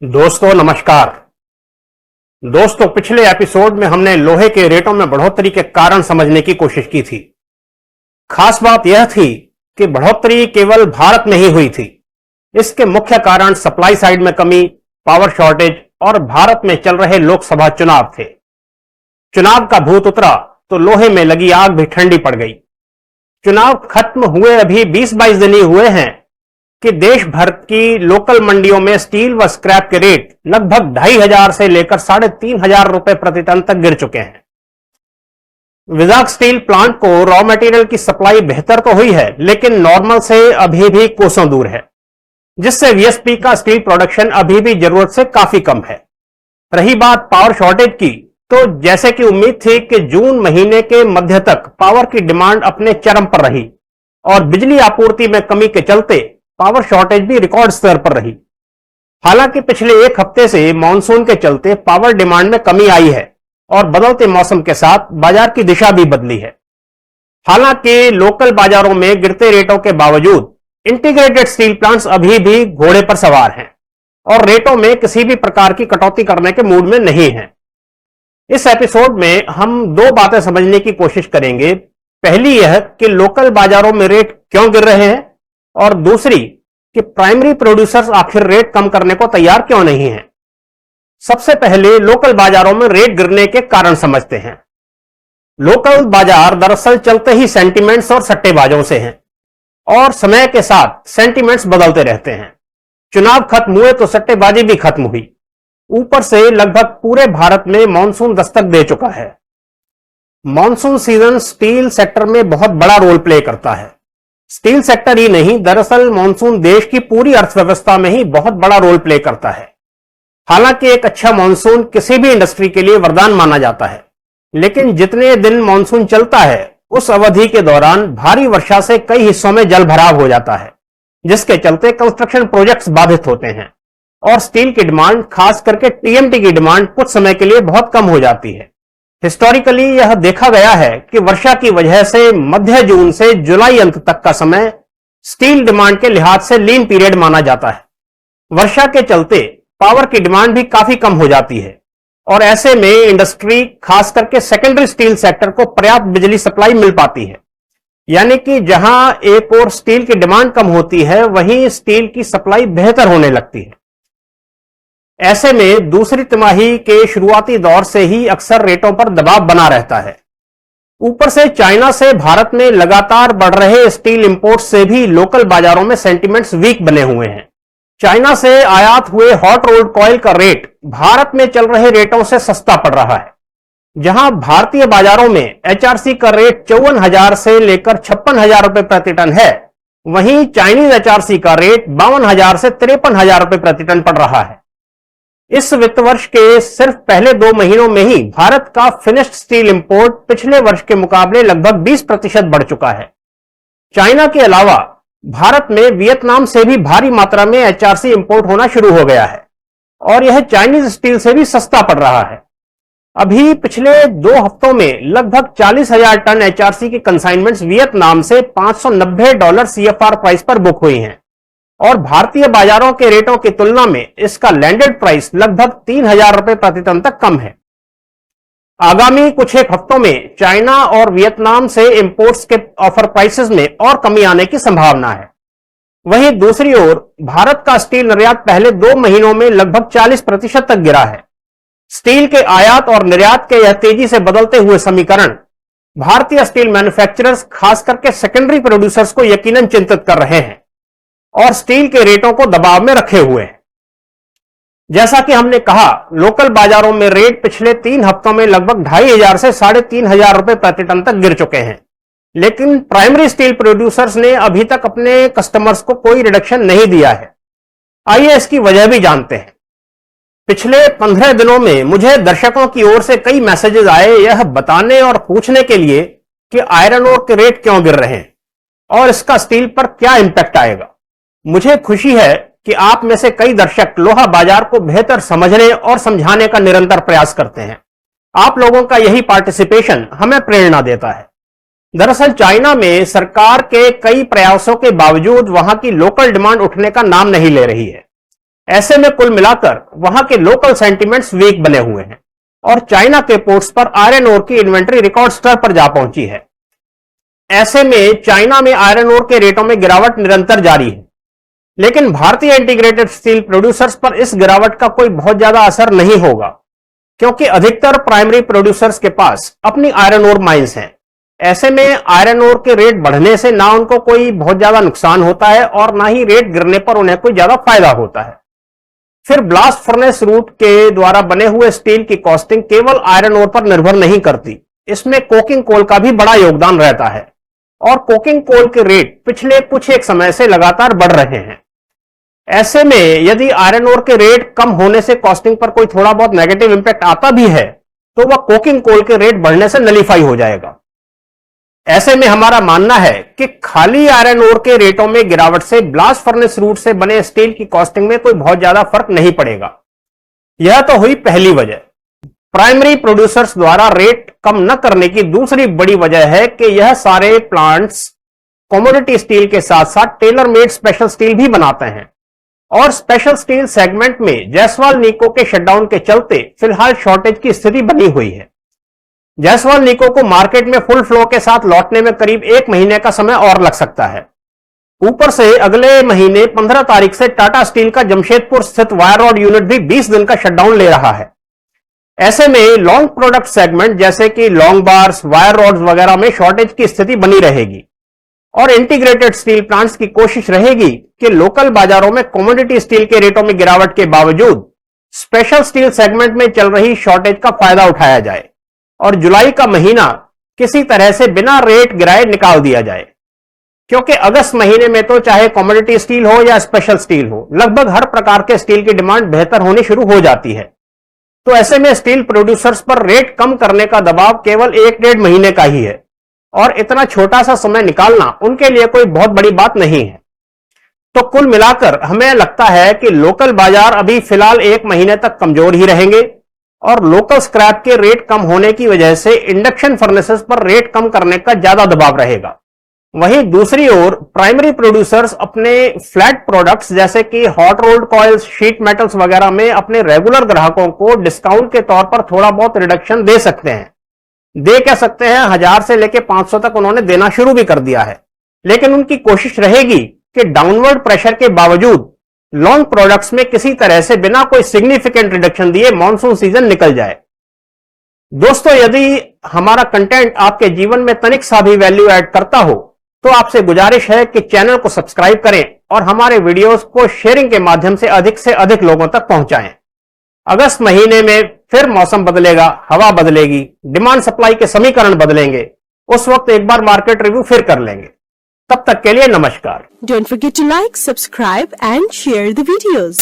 दोस्तों नमस्कार। दोस्तों पिछले एपिसोड में हमने लोहे के रेटों में बढ़ोतरी के कारण समझने की कोशिश की थी। खास बात यह थी कि बढ़ोतरी केवल भारत में ही हुई थी। इसके मुख्य कारण सप्लाई साइड में कमी, पावर शॉर्टेज और भारत में चल रहे लोकसभा चुनाव थे। चुनाव का भूत उतरा तो लोहे में लगी आग भी ठंडी पड़ गई। चुनाव खत्म हुए अभी 20-22 दिन ही हुए हैं कि देश भर की लोकल मंडियों में स्टील व स्क्रैप के रेट लगभग 2,500 से लेकर 3,500 रुपए प्रति टन तक गिर चुके हैं। विजाग स्टील प्लांट को रॉ मटेरियल की सप्लाई बेहतर तो हुई है, लेकिन नॉर्मल से अभी भी कोसों दूर है, जिससे वीएसपी का स्टील प्रोडक्शन अभी भी जरूरत से काफी कम है। रही बात पावर शॉर्टेज की, तो जैसे कि उम्मीद थी कि जून महीने के मध्य तक पावर की डिमांड अपने चरम पर रही और बिजली आपूर्ति में कमी के चलते पावर शॉर्टेज भी रिकॉर्ड स्तर पर रही। हालांकि पिछले एक हफ्ते से मानसून के चलते पावर डिमांड में कमी आई है और बदलते मौसम के साथ बाजार की दिशा भी बदली है। हालांकि लोकल बाजारों में गिरते रेटों के बावजूद इंटीग्रेटेड स्टील प्लांट्स अभी भी घोड़े पर सवार हैं और रेटों में किसी भी प्रकार की कटौती करने के मूड में नहीं हैं। इस एपिसोड में हम दो बातें समझने की कोशिश करेंगे। पहली यह कि लोकल बाजारों में रेट क्यों गिर रहे हैं, और दूसरी कि प्राइमरी प्रोड्यूसर्स आखिर रेट कम करने को तैयार क्यों नहीं हैं। सबसे पहले लोकल बाजारों में रेट गिरने के कारण समझते हैं। लोकल बाजार दरअसल चलते ही सेंटिमेंट्स और सट्टेबाजों से हैं और समय के साथ सेंटिमेंट्स बदलते रहते हैं। चुनाव खत्म हुए तो सट्टेबाजी भी खत्म हुई। ऊपर से लगभग पूरे भारत में मानसून दस्तक दे चुका है। मानसून सीजन स्टील सेक्टर में बहुत बड़ा रोल प्ले करता है। स्टील सेक्टर ही नहीं, दरअसल मानसून देश की पूरी अर्थव्यवस्था में ही बहुत बड़ा रोल प्ले करता है। हालांकि एक अच्छा मानसून किसी भी इंडस्ट्री के लिए वरदान माना जाता है, लेकिन जितने दिन मानसून चलता है उस अवधि के दौरान भारी वर्षा से कई हिस्सों में जल भराव हो जाता है, जिसके चलते कंस्ट्रक्शन प्रोजेक्ट्स बाधित होते हैं और स्टील की डिमांड, खास करके टीएमटी की डिमांड कुछ समय के लिए बहुत कम हो जाती है। हिस्टोरिकली यह देखा गया है कि वर्षा की वजह से मध्य जून से जुलाई अंत तक का समय स्टील डिमांड के लिहाज से लीन पीरियड माना जाता है। वर्षा के चलते पावर की डिमांड भी काफी कम हो जाती है और ऐसे में इंडस्ट्री, खास करके सेकेंडरी स्टील सेक्टर को पर्याप्त बिजली सप्लाई मिल पाती है। यानी कि जहां एक और स्टील की डिमांड कम होती है, वहीं स्टील की सप्लाई बेहतर होने लगती है। ऐसे में दूसरी तिमाही के शुरुआती दौर से ही अक्सर रेटों पर दबाव बना रहता है। ऊपर से चाइना से भारत में लगातार बढ़ रहे स्टील इंपोर्ट से भी लोकल बाजारों में सेंटिमेंट्स वीक बने हुए हैं। चाइना से आयात हुए हॉट रोल्ड कॉइल का रेट भारत में चल रहे रेटों से सस्ता पड़ रहा है। जहां भारतीय बाजारों में एचआरसी का रेट 54,000 से लेकर 56,000 रुपए प्रति टन है, वहीं चाइनीज एचआरसी का रेट 52,000 से 53,000 रुपए प्रति टन पड़ रहा है। इस वित्त वर्ष के सिर्फ पहले 2 महीनों में ही भारत का फिनिश्ड स्टील इंपोर्ट पिछले वर्ष के मुकाबले लगभग 20% बढ़ चुका है। चाइना के अलावा भारत में वियतनाम से भी भारी मात्रा में एचआरसी इंपोर्ट होना शुरू हो गया है और यह चाइनीज स्टील से भी सस्ता पड़ रहा है। अभी पिछले 2 हफ्तों में लगभग 40,000 टन एचआरसी की कंसाइनमेंट्स वियतनाम से $590 सीएफआर प्राइस पर बुक हुई हैं और भारतीय बाजारों के रेटों की तुलना में इसका लैंडेड प्राइस लगभग 3,000 रुपए प्रति टन तक कम है। आगामी कुछ एक हफ्तों में चाइना और वियतनाम से इंपोर्ट्स के ऑफर प्राइसेस में और कमी आने की संभावना है। वहीं दूसरी ओर भारत का स्टील निर्यात पहले 2 महीनों में लगभग 40% तक गिरा है। स्टील के आयात और निर्यात के यह तेजी से बदलते हुए समीकरण भारतीय स्टील मैन्युफैक्चरर्स, खास करके सेकेंडरी प्रोड्यूसर्स को यकीनन चिंतित कर रहे हैं और स्टील के रेटों को दबाव में रखे हुए हैं। जैसा कि हमने कहा, लोकल बाजारों में रेट पिछले 3 हफ्तों में लगभग 2,500 से 3,500 रुपए प्रति टन तक गिर चुके हैं, लेकिन प्राइमरी स्टील प्रोड्यूसर्स ने अभी तक अपने कस्टमर्स को कोई रिडक्शन नहीं दिया है। आइए इसकी वजह भी जानते हैं। पिछले 15 दिनों में मुझे दर्शकों की ओर से कई मैसेजेस आए यह बताने और पूछने के लिए कि आयरन ओर के रेट क्यों गिर रहे हैं और इसका स्टील पर क्या इंपैक्ट आएगा। मुझे खुशी है कि आप में से कई दर्शक लोहा बाजार को बेहतर समझने और समझाने का निरंतर प्रयास करते हैं। आप लोगों का यही पार्टिसिपेशन हमें प्रेरणा देता है। दरअसल चाइना में सरकार के कई प्रयासों के बावजूद वहां की लोकल डिमांड उठने का नाम नहीं ले रही है। ऐसे में कुल मिलाकर वहां के लोकल सेंटिमेंट्स वीक बने हुए हैं और चाइना के पोर्ट्स पर आयरन ओर की इन्वेंट्री रिकॉर्ड स्तर पर जा पहुंची है। ऐसे में चाइना में आयरन ओर के रेटों में गिरावट निरंतर जारी है, लेकिन भारतीय इंटीग्रेटेड स्टील प्रोड्यूसर्स पर इस गिरावट का कोई बहुत ज्यादा असर नहीं होगा, क्योंकि अधिकतर प्राइमरी प्रोड्यूसर्स के पास अपनी आयरन ओर माइंस हैं। ऐसे में आयरन ओर के रेट बढ़ने से ना उनको कोई बहुत ज्यादा नुकसान होता है और ना ही रेट गिरने पर उन्हें कोई ज्यादा फायदा होता है। फिर ब्लास्ट फर्नेस रूट के द्वारा बने हुए स्टील की कॉस्टिंग केवल आयरन ओर पर निर्भर नहीं करती, इसमें कोकिंग कोल का भी बड़ा योगदान रहता है और कोकिंग कोल के रेट पिछले कुछ एक समय से लगातार बढ़ रहे हैं। ऐसे में यदि आयरन ओर के रेट कम होने से कॉस्टिंग पर कोई थोड़ा बहुत नेगेटिव इंपैक्ट आता भी है तो वह कोकिंग कोल के रेट बढ़ने से नलीफाई हो जाएगा। ऐसे में हमारा मानना है कि खाली आयरन ओर के रेटों में गिरावट से ब्लास्ट फर्नेस रूट से बने स्टील की कॉस्टिंग में कोई बहुत ज्यादा फर्क नहीं पड़ेगा। यह तो हुई पहली वजह। प्राइमरी प्रोड्यूसर्स द्वारा रेट कम न करने की दूसरी बड़ी वजह है कि यह सारे प्लांट्स कमोडिटी स्टील के साथ साथ टेलर मेड स्पेशल स्टील भी बनाते हैं और स्पेशल स्टील सेगमेंट में जायसवाल निको के शटडाउन के चलते फिलहाल शॉर्टेज की स्थिति बनी हुई है। जायसवाल निको को मार्केट में फुल फ्लो के साथ लौटने में करीब 1 महीने का समय और लग सकता है। ऊपर से अगले महीने 15 तारीख से टाटा स्टील का जमशेदपुर स्थित वायर रॉड यूनिट भी 20 दिन का शटडाउन ले रहा है। ऐसे में लॉन्ग प्रोडक्ट सेगमेंट जैसे कि लॉन्ग बार्स, वायर रॉड्स वगैरह में शॉर्टेज की स्थिति बनी रहेगी और इंटीग्रेटेड स्टील प्लांट्स की कोशिश रहेगी कि लोकल बाजारों में कमोडिटी स्टील के रेटों में गिरावट के बावजूद स्पेशल स्टील सेगमेंट में चल रही शॉर्टेज का फायदा उठाया जाए और जुलाई का महीना किसी तरह से बिना रेट गिराए निकाल दिया जाए, क्योंकि अगस्त महीने में तो चाहे कमोडिटी स्टील हो या स्पेशल स्टील हो, लगभग हर प्रकार के स्टील की डिमांड बेहतर होनी शुरू हो जाती है। तो ऐसे में स्टील प्रोड्यूसर्स पर रेट कम करने का दबाव केवल 1-1.5 महीने का ही है और इतना छोटा सा समय निकालना उनके लिए कोई बहुत बड़ी बात नहीं है। तो कुल मिलाकर हमें लगता है कि लोकल बाजार अभी फिलहाल 1 महीने तक कमजोर ही रहेंगे और लोकल स्क्रैप के रेट कम होने की वजह से इंडक्शन फर्नेसेस पर रेट कम करने का ज्यादा दबाव रहेगा। वहीं दूसरी ओर प्राइमरी प्रोड्यूसर्स अपने फ्लैट प्रोडक्ट्स जैसे कि hot rolled coils, sheet metals वगैरह में अपने रेगुलर ग्राहकों को डिस्काउंट के तौर पर थोड़ा बहुत रिडक्शन दे सकते हैं। दे कह सकते हैं 1000 से लेकर 500 तक उन्होंने देना शुरू भी कर दिया है, लेकिन उनकी कोशिश रहेगी कि डाउनवर्ड प्रेशर के बावजूद लॉन्ग प्रोडक्ट्स में किसी तरह से बिना कोई सिग्निफिकेंट रिडक्शन दिए मॉनसून सीजन निकल जाए। दोस्तों, यदि हमारा कंटेंट आपके जीवन में तनिक सा भी वैल्यू ऐड करता हो तो आपसे गुजारिश है कि चैनल को सब्सक्राइब करें और हमारे वीडियोस को शेयरिंग के माध्यम से अधिक लोगों तक पहुंचाएं। अगस्त महीने में फिर मौसम बदलेगा, हवा बदलेगी, डिमांड सप्लाई के समीकरण बदलेंगे। उस वक्त एक बार मार्केट रिव्यू फिर कर लेंगे। तब तक के लिए नमस्कार। Don't forget to like, subscribe and share the videos.